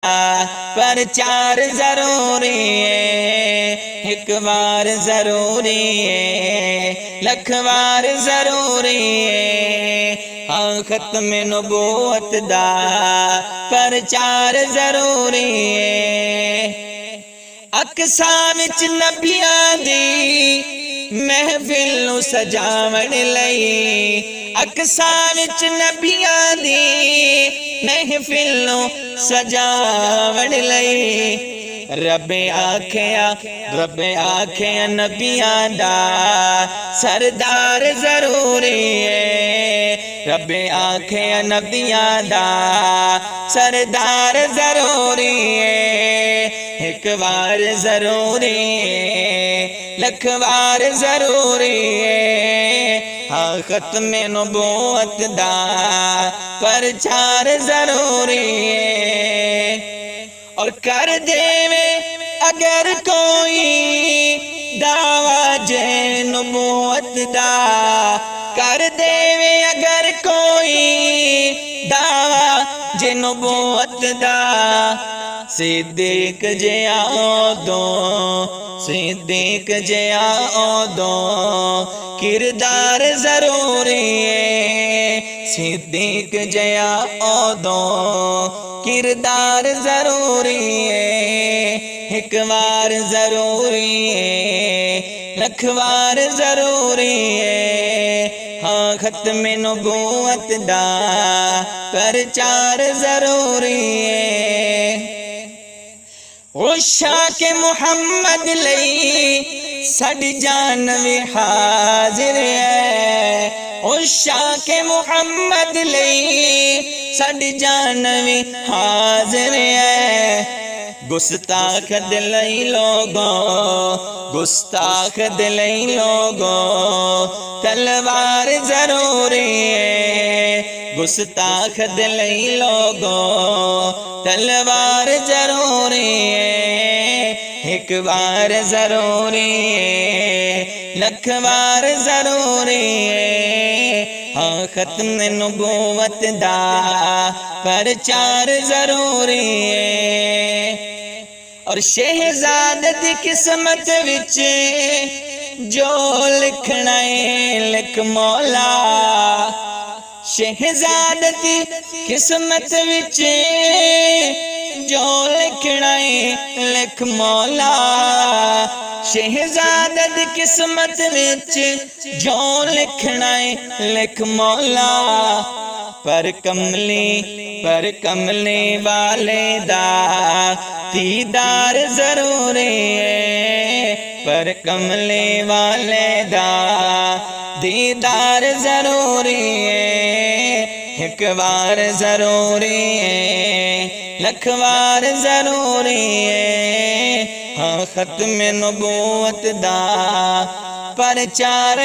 प्रचार ज़रूरी है, एक बार ज़रूरी है, लख बार ज़रूरी है। हाँ ख़त्म नबूवत दा प्रचार ज़रूरी है। अक़सां विच नबियां दी महफिल नूं सजावण लई, अक़सां विच नबियां दी महफिल नूं सजावण लई। रब आखिया नबियां दा सरदार ज़रूरी है। रब आखिया नबियां दा सरदार ज़रूरी है। एक बार ज़रूरी है, लख बार ज़रूरी है। हाँ ख़त्म नबूवत दा प्रचार ज़रूरी है। और कर देवे अगर कोई दावा जे नबूवत दा, कर देवे अगर कोई दावा जे नबूवत दा। सिद्दीक जिया दो, सिद्दीक जिया दो किरदार ज़रूरी है। सिद्दीक जिया दो किरदार ज़रूरी है। एक बार ज़रूरी है, लख बार ज़रूरी है। हाँ ख़त्म नबूवत दा प्रचार ज़रूरी है। उशाके मुहम्मद लई साडी जान भी हाजिर है। उशाके मुहम्मद लई साडी जान भी हाजिर है। गुस्ताख दिलई लोगो, गुस्ताख दिलई लोगो तलवार ज़रूरी है। गुस्ताख दिलई लोगो तलवार ज़रूरी है। एक बार ज़रूरी है, लख बार ज़रूरी है। हाँ ख़त्म नबूवत दा प्रचार ज़रूरी है। और शहजाद दी किस्मत विच जो लिखना है लिख मौला। शहजाद दी किस्मत विच जो लिखना है लिख मौला। शहजाद दी किस्मत विच जो लिखना है लिख मौला। पर कमली वाले दा दीदार ज़रूरी है। पर कमली वाले दा दीदार ज़रूरी है। एक बार ज़रूरी है, लख बार ज़रूरी है। हाँ ख़त्म नबूवत दा प्रचार